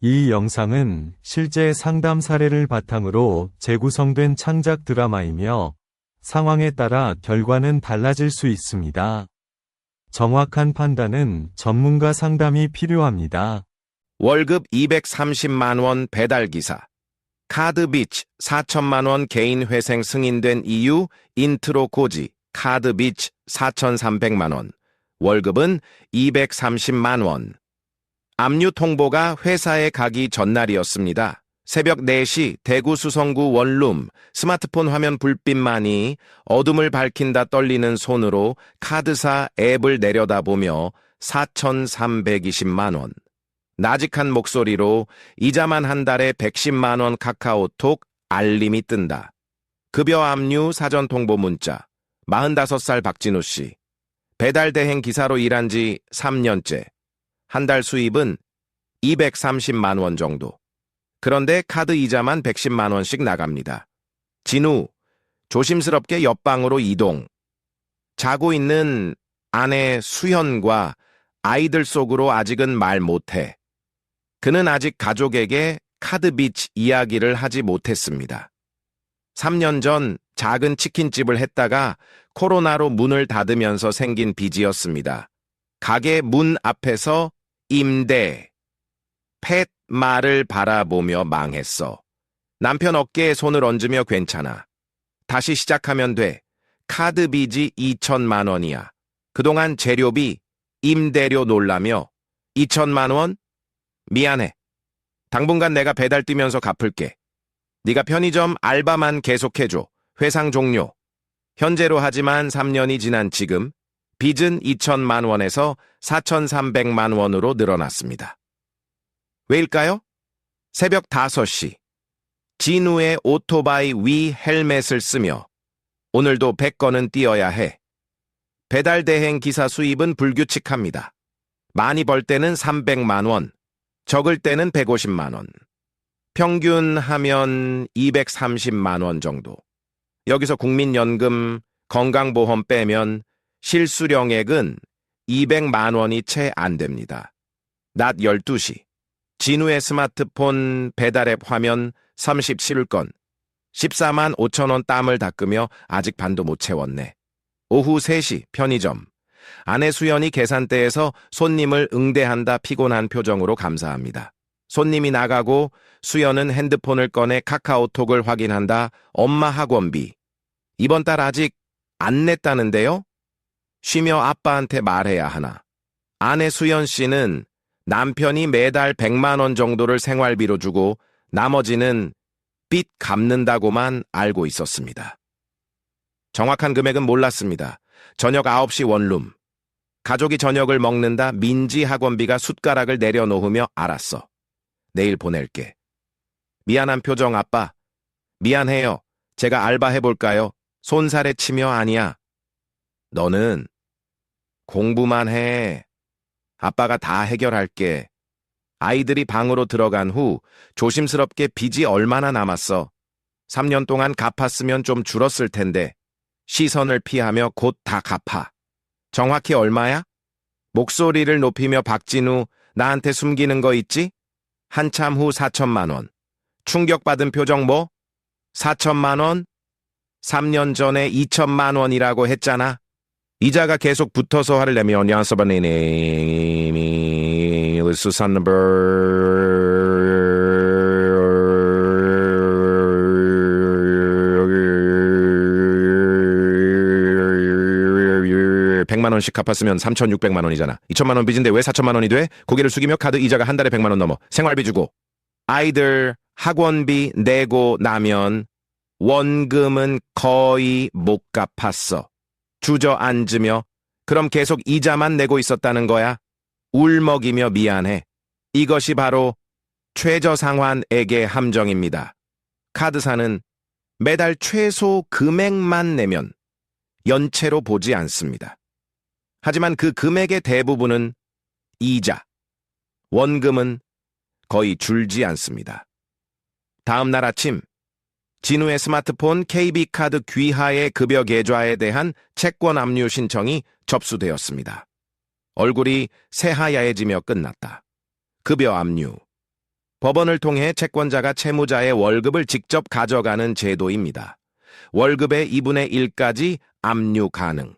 이 영상은 실제 상담 사례를 바탕으로 재구성된 창작 드라마이며 상황에 따라 결과는 달라질 수 있습니다. 정확한 판단은 전문가 상담이 필요합니다. 월급 230만 원 배달기사. 카드비치 4천만 원 개인 회생 승인된 이유 인트로 고지. 카드비치 4,300만 원. 월급은 230만 원. 압류 통보가 회사에 가기 전날이었습니다. 새벽 4시 대구 수성구 원룸 스마트폰 화면 불빛만이 어둠을 밝힌다 떨리는 손으로 카드사 앱을 내려다보며 4,320만 원. 나직한 목소리로 이자만 한 달에 110만 원 카카오톡 알림이 뜬다. 급여 압류 사전 통보 문자. 45살 박진우 씨. 배달 대행 기사로 일한 지 3년째. 한 달 수입은 230만 원 정도. 그런데 카드 이자만 110만 원씩 나갑니다. 진우, 조심스럽게 옆방으로 이동. 자고 있는 아내 수현과 아이들 속으로 아직은 말 못해. 그는 아직 가족에게 카드비치 이야기를 하지 못했습니다. 3년 전 작은 치킨집을 했다가 코로나로 문을 닫으면서 생긴 빚이었습니다. 가게 문 앞에서 임대, 팻 말을 바라보며 망했어. 남편 어깨에 손을 얹으며 괜찮아. 다시 시작하면 돼. 카드 빚이 2천만 원이야. 그동안 재료비, 임대료 놀라며 2천만 원? 미안해. 당분간 내가 배달 뛰면서 갚을게. 네가 편의점 알바만 계속해줘. 회상 종료. 현재로 하지만 3년이 지난 지금 빚은 2천만 원에서 4,300만 원으로 늘어났습니다. 왜일까요? 새벽 5시. 진우의 오토바이 위 헬멧을 쓰며 오늘도 100건은 뛰어야 해. 배달 대행 기사 수입은 불규칙합니다. 많이 벌 때는 300만 원, 적을 때는 150만 원. 평균 하면 230만 원 정도. 여기서 국민연금, 건강보험 빼면 실수령액은 200만 원이 채 안 됩니다. 낮 12시. 진우의 스마트폰 배달앱 화면 37건. 14만 5천 원 땀을 닦으며 아직 반도 못 채웠네. 오후 3시 편의점. 아내 수연이 계산대에서 손님을 응대한다 피곤한 표정으로 감사합니다. 손님이 나가고 수연은 핸드폰을 꺼내 카카오톡을 확인한다. 엄마 학원비. 이번 달 아직 안 냈다는데요? 쉬며 아빠한테 말해야 하나. 아내 수연 씨는 남편이 매달 100만 원 정도를 생활비로 주고 나머지는 빚 갚는다고만 알고 있었습니다. 정확한 금액은 몰랐습니다. 저녁 9시 원룸. 가족이 저녁을 먹는다 민지 학원비가 숟가락을 내려놓으며 알았어. 내일 보낼게. 미안한 표정 아빠. 미안해요. 제가 알바해볼까요? 손살에 치며 아니야. 너는 공부만 해. 아빠가 다 해결할게. 아이들이 방으로 들어간 후 조심스럽게 빚이 얼마나 남았어. 3년 동안 갚았으면 좀 줄었을 텐데. 시선을 피하며 곧 다 갚아. 정확히 얼마야? 목소리를 높이며 박진우, 나한테 숨기는 거 있지? 한참 후 4천만 원. 충격받은 표정 뭐? 4천만 원? 3년 전에 2천만 원이라고 했잖아. 이자가 계속 붙어서 화를 내며 냐서바네니 수산버 100만 원씩 갚았으면 3,600만 원이잖아. 2천만 원 빚인데 왜 4천만 원이 돼? 고개를 숙이며 카드 이자가 한 달에 100만 원 넘어. 생활비 주고 아이들 학원비 내고 나면 원금은 거의 못 갚았어. 주저앉으며 그럼 계속 이자만 내고 있었다는 거야? 울먹이며 미안해. 이것이 바로 최저상환액의 함정입니다. 카드사는 매달 최소 금액만 내면 연체로 보지 않습니다. 하지만 그 금액의 대부분은 이자, 원금은 거의 줄지 않습니다. 다음 날 아침 진우의 스마트폰 KB카드 귀하의 급여 계좌에 대한 채권 압류 신청이 접수되었습니다. 얼굴이 새하얘지며 끝났다. 급여 압류. 법원을 통해 채권자가 채무자의 월급을 직접 가져가는 제도입니다. 월급의 2분의 1까지 압류 가능.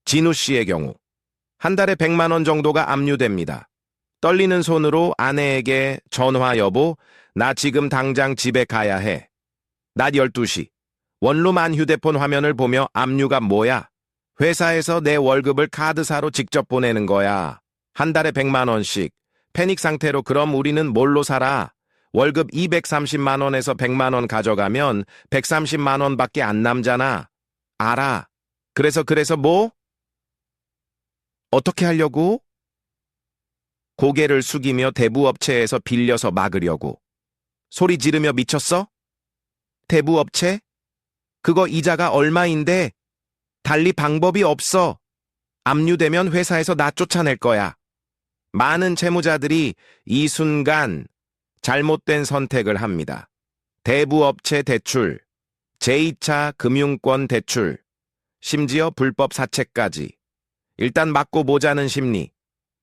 진우 씨의 경우 한 달에 100만 원 정도가 압류됩니다. 떨리는 손으로 아내에게 전화 여보, 나 지금 당장 집에 가야 해. 낮 12시. 원룸 휴대폰 화면을 보며 압류가 뭐야? 회사에서 내 월급을 카드사로 직접 보내는 거야. 한 달에 100만 원씩. 패닉 상태로 그럼 우리는 뭘로 살아? 월급 230만 원에서 100만 원 가져가면 130만 원밖에 안 남잖아. 알아. 그래서 뭐? 어떻게 하려고? 고개를 숙이며 대부업체에서 빌려서 막으려고. 소리 지르며 미쳤어? 대부업체? 그거 이자가 얼마인데? 달리 방법이 없어. 압류되면 회사에서 나 쫓아낼 거야. 많은 채무자들이 이 순간 잘못된 선택을 합니다. 대부업체 대출, 제2차 금융권 대출, 심지어 불법 사채까지. 일단 맞고 보자는 심리.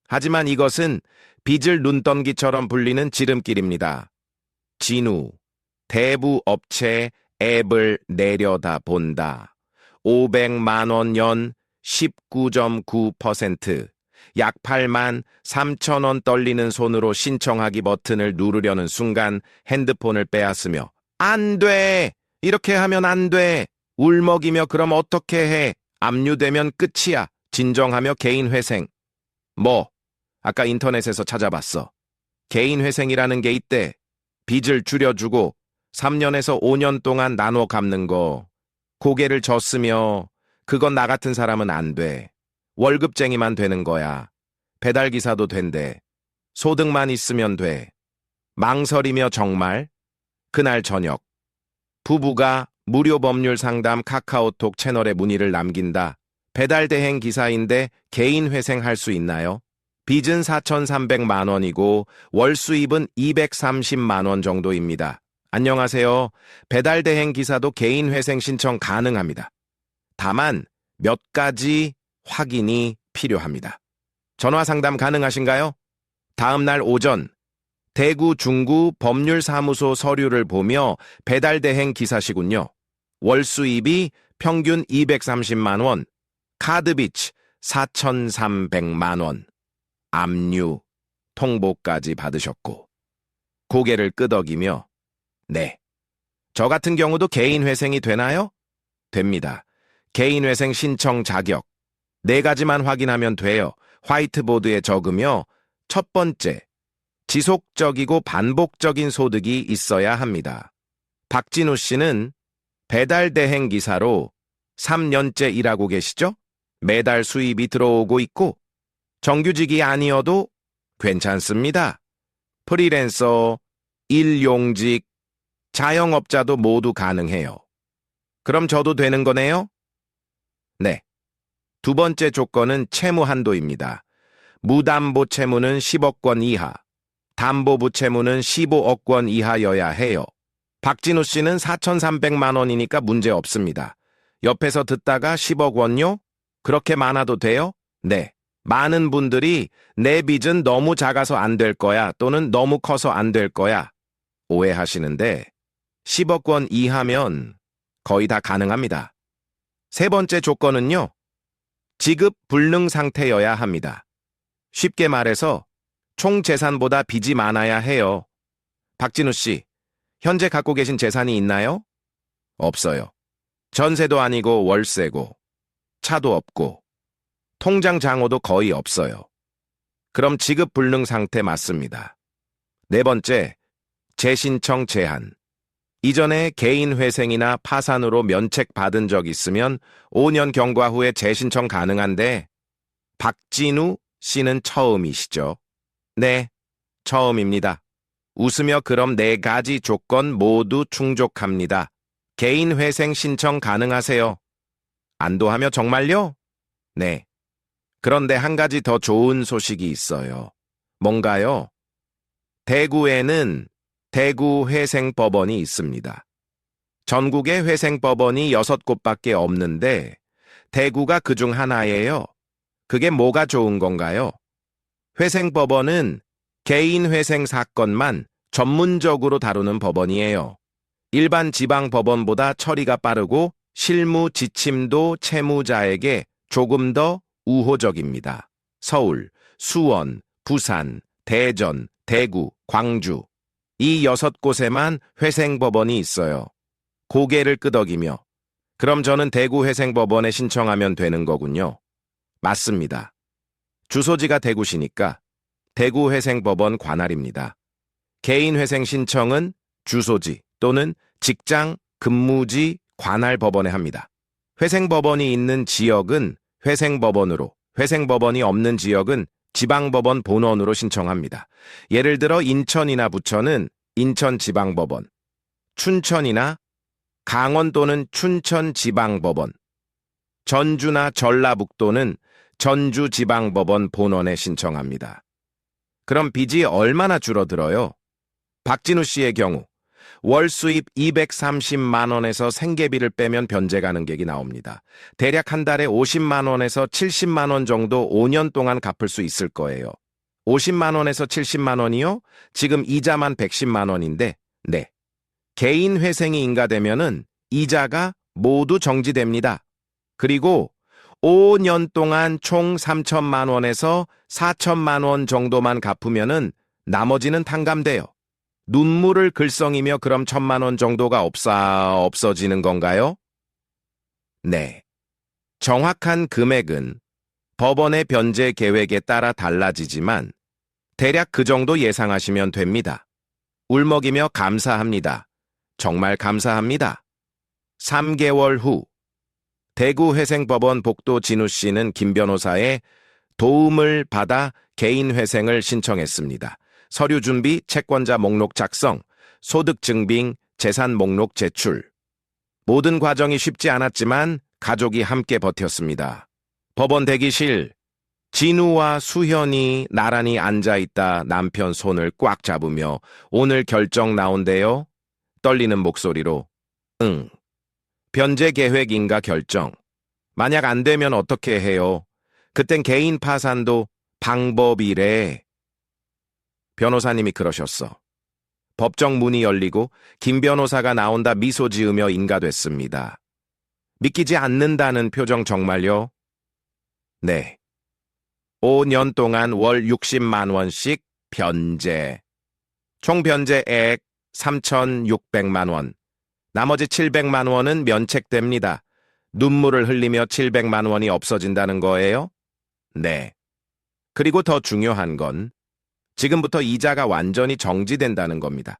하지만 이것은 빚을 눈덩이처럼 불리는 지름길입니다. 진우, 대부업체 앱을 내려다본다. 500만 원 연 19.9%, 약 8만 3천 원 떨리는 손으로 신청하기 버튼을 누르려는 순간 핸드폰을 빼앗으며 안 돼! 이렇게 하면 안 돼! 울먹이며 그럼 어떻게 해? 압류되면 끝이야. 진정하며 개인회생. 뭐? 아까 인터넷에서 찾아봤어. 개인회생이라는 게 있대. 빚을 줄여주고 3년에서 5년 동안 나눠 갚는 거. 고개를 젓으며 그건 나 같은 사람은 안 돼. 월급쟁이만 되는 거야. 배달기사도 된대. 소득만 있으면 돼. 망설이며 정말 그날 저녁 부부가 무료 법률 상담 카카오톡 채널에 문의를 남긴다. 배달 대행 기사인데 개인 회생할 수 있나요? 빚은 4,300만 원이고 월 수입은 230만 원 정도입니다. 안녕하세요. 배달 대행 기사도 개인 회생 신청 가능합니다. 다만 몇 가지 확인이 필요합니다. 전화 상담 가능하신가요? 다음 날 오전 대구 중구 법률사무소 서류를 보며 배달 대행 기사시군요. 월 수입이 평균 230만 원, 카드빚 4,300만 원, 압류, 통보까지 받으셨고 고개를 끄덕이며 네, 저 같은 경우도 개인 회생이 되나요? 됩니다. 개인 회생 신청 자격 4가지만 확인하면 돼요. 화이트보드에 적으며 첫 번째, 지속적이고 반복적인 소득이 있어야 합니다. 박진우 씨는 배달 대행 기사로 3년째 일하고 계시죠? 매달 수입이 들어오고 있고 정규직이 아니어도 괜찮습니다. 프리랜서, 일용직, 자영업자도 모두 가능해요. 그럼 저도 되는 거네요? 네. 두 번째 조건은 채무 한도입니다. 무담보 채무는 10억 원 이하, 담보부 채무는 15억 원 이하여야 해요. 박진우 씨는 4,300만 원이니까 문제 없습니다. 옆에서 듣다가 10억 원요? 그렇게 많아도 돼요? 네. 많은 분들이 내 빚은 너무 작아서 안 될 거야 또는 너무 커서 안 될 거야 오해하시는데 10억 원 이하면 거의 다 가능합니다. 세 번째 조건은요. 지급 불능 상태여야 합니다. 쉽게 말해서 총 재산보다 빚이 많아야 해요. 박진우 씨, 현재 갖고 계신 재산이 있나요? 없어요. 전세도 아니고 월세고, 차도 없고, 통장 잔고도 거의 없어요. 그럼 지급 불능 상태 맞습니다. 네 번째, 재신청 제한. 이전에 개인 회생이나 파산으로 면책 받은 적 있으면 5년 경과 후에 재신청 가능한데 박진우 씨는 처음이시죠? 네, 처음입니다. 웃으며 그럼 4가지 조건 모두 충족합니다. 개인 회생 신청 가능하세요. 안도하며 정말요? 네. 그런데 한 가지 더 좋은 소식이 있어요. 뭔가요? 대구에는 대구 회생법원이 있습니다. 전국에 회생법원이 6곳밖에 없는데 대구가 그중 하나예요. 그게 뭐가 좋은 건가요? 회생법원은 개인 회생 사건만 전문적으로 다루는 법원이에요. 일반 지방 법원보다 처리가 빠르고 실무 지침도 채무자에게 조금 더 우호적입니다. 서울, 수원, 부산, 대전, 대구, 광주 이 6곳에만 회생법원이 있어요. 고개를 끄덕이며 그럼 저는 대구 회생법원에 신청하면 되는 거군요. 맞습니다. 주소지가 대구시니까 대구 회생법원 관할입니다. 개인 회생 신청은 주소지 또는 직장, 근무지 관할 법원에 합니다. 회생법원이 있는 지역은 회생법원으로, 회생법원이 없는 지역은 지방법원 본원으로 신청합니다. 예를 들어 인천이나 부천은 인천지방법원, 춘천이나 강원 또는 춘천지방법원, 전주나 전라북도는 전주지방법원 본원에 신청합니다. 그럼 빚이 얼마나 줄어들어요? 박진우 씨의 경우 월 수입 230만 원에서 생계비를 빼면 변제가 능객이 나옵니다. 대략 한 달에 50만 원에서 70만 원 정도 5년 동안 갚을 수 있을 거예요. 50만 원에서 70만 원이요? 지금 이자만 110만 원인데, 네. 개인 회생이 인가되면은 이자가 모두 정지됩니다. 그리고 5년 동안 총 3천만 원에서 4천만 원 정도만 갚으면은 나머지는 탕감돼요. 눈물을 글썽이며 그럼 1,000만 원 정도가 없어지는 건가요? 네. 정확한 금액은 법원의 변제 계획에 따라 달라지지만 대략 그 정도 예상하시면 됩니다. 울먹이며 감사합니다. 정말 감사합니다. 3개월 후 대구 회생법원 복도 진우 씨는 김 변호사의 도움을 받아 개인 회생을 신청했습니다. 서류 준비, 채권자 목록 작성, 소득 증빙, 재산 목록 제출. 모든 과정이 쉽지 않았지만 가족이 함께 버텼습니다. 법원 대기실. 진우와 수현이 나란히 앉아있다 남편 손을 꽉 잡으며 오늘 결정 나온대요? 떨리는 목소리로 응. 변제 계획 인가 결정. 만약 안 되면 어떻게 해요? 그땐 개인 파산도 방법이래. 변호사님이 그러셨어. 법정 문이 열리고 김 변호사가 나온다 미소 지으며 인가됐습니다. 믿기지 않는다는 표정 정말요? 네. 5년 동안 월 60만 원씩 변제. 총 변제액 3,600만 원. 나머지 700만 원은 면책됩니다. 눈물을 흘리며 700만 원이 없어진다는 거예요? 네. 그리고 더 중요한 건 지금부터 이자가 완전히 정지된다는 겁니다.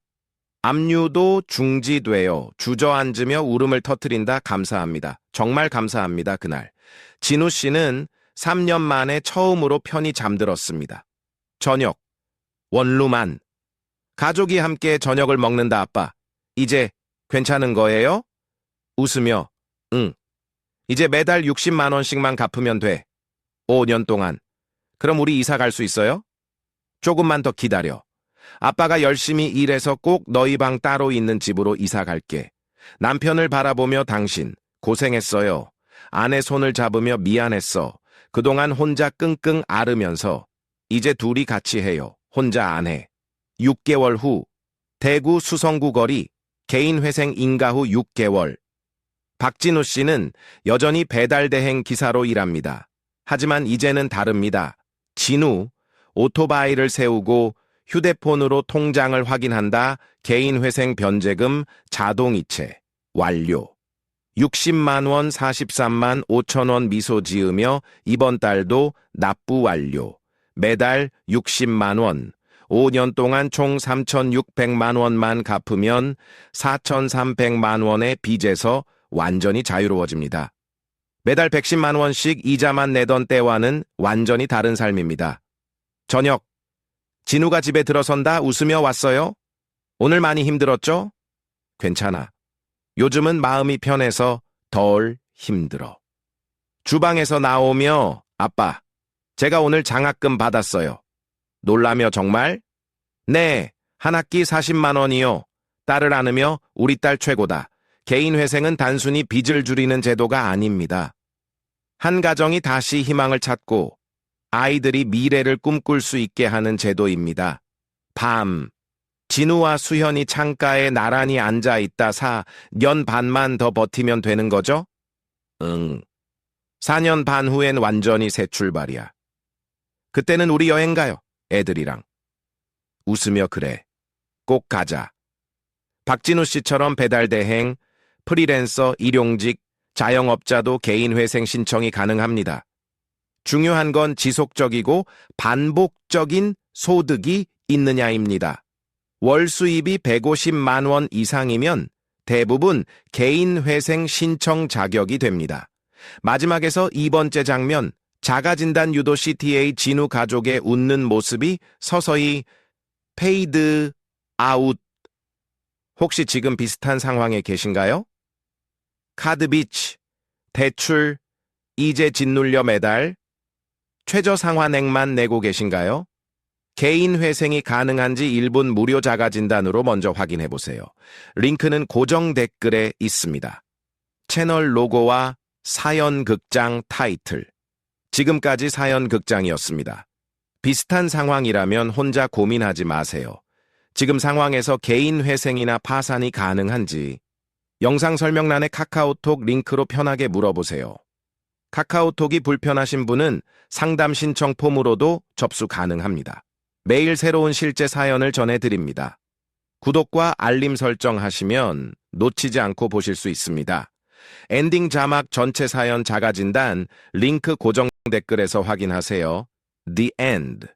압류도 중지돼요. 주저앉으며 울음을 터뜨린다. 감사합니다. 정말 감사합니다. 그날. 진우 씨는 3년 만에 처음으로 편히 잠들었습니다. 저녁. 원루만. 가족이 함께 저녁을 먹는다 아빠. 이제 괜찮은 거예요? 웃으며 응. 이제 매달 60만 원씩만 갚으면 돼. 5년 동안. 그럼 우리 이사 갈 수 있어요? 조금만 더 기다려. 아빠가 열심히 일해서 꼭 너희 방 따로 있는 집으로 이사 갈게. 남편을 바라보며 당신 고생했어요. 아내 손을 잡으며 미안했어. 그동안 혼자 끙끙 앓으면서 이제 둘이 같이 해요. 혼자 안 해. 6개월 후 대구 수성구 거리 개인 회생 인가 후 6개월. 박진우 씨는 여전히 배달 대행 기사로 일합니다. 하지만 이제는 다릅니다. 진우 오토바이를 세우고 휴대폰으로 통장을 확인한다. 개인 회생 변제금 자동이체 완료. 60만 원 43만 5천 원 미소 지으며 이번 달도 납부 완료. 매달 60만 원. 5년 동안 총 3,600만 원만 갚으면 4,300만 원의 빚에서 완전히 자유로워집니다. 매달 110만 원씩 이자만 내던 때와는 완전히 다른 삶입니다. 저녁. 진우가 집에 들어선다 웃으며 왔어요? 오늘 많이 힘들었죠? 괜찮아. 요즘은 마음이 편해서 덜 힘들어. 주방에서 나오며 아빠, 제가 오늘 장학금 받았어요. 놀라며 정말? 네, 한 학기 40만 원이요. 딸을 안으며 우리 딸 최고다. 개인 회생은 단순히 빚을 줄이는 제도가 아닙니다. 한 가정이 다시 희망을 찾고 아이들이 미래를 꿈꿀 수 있게 하는 제도입니다. 밤, 진우와 수현이 창가에 나란히 앉아 있다 4년 반만 더 버티면 되는 거죠? 응. 4년 반 후엔 완전히 새 출발이야. 그때는 우리 여행 가요. 애들이랑. 웃으며 그래. 꼭 가자. 박진우 씨처럼 배달대행, 프리랜서, 일용직, 자영업자도 개인회생 신청이 가능합니다. 중요한 건 지속적이고 반복적인 소득이 있느냐입니다. 월 수입이 150만 원 이상이면 대부분 개인회생 신청 자격이 됩니다. 마지막에서 2번째 장면, 자가진단 유도 CTA 진우 가족의 웃는 모습이 서서히 페이드 아웃. 혹시 지금 비슷한 상황에 계신가요? 카드 비치, 대출, 이제 짓눌려 매달, 최저 상환액만 내고 계신가요? 개인 회생이 가능한지 1분 무료 자가진단으로 먼저 확인해보세요. 링크는 고정 댓글에 있습니다. 채널 로고와 사연극장 타이틀. 지금까지 사연극장이었습니다. 비슷한 상황이라면 혼자 고민하지 마세요. 지금 상황에서 개인 회생이나 파산이 가능한지 영상 설명란의 카카오톡 링크로 편하게 물어보세요. 카카오톡이 불편하신 분은 상담 신청 폼으로도 접수 가능합니다. 매일 새로운 실제 사연을 전해드립니다. 구독과 알림 설정하시면 놓치지 않고 보실 수 있습니다. 엔딩 자막 전체 사연 자가진단 링크 고정 댓글에서 확인하세요. The End.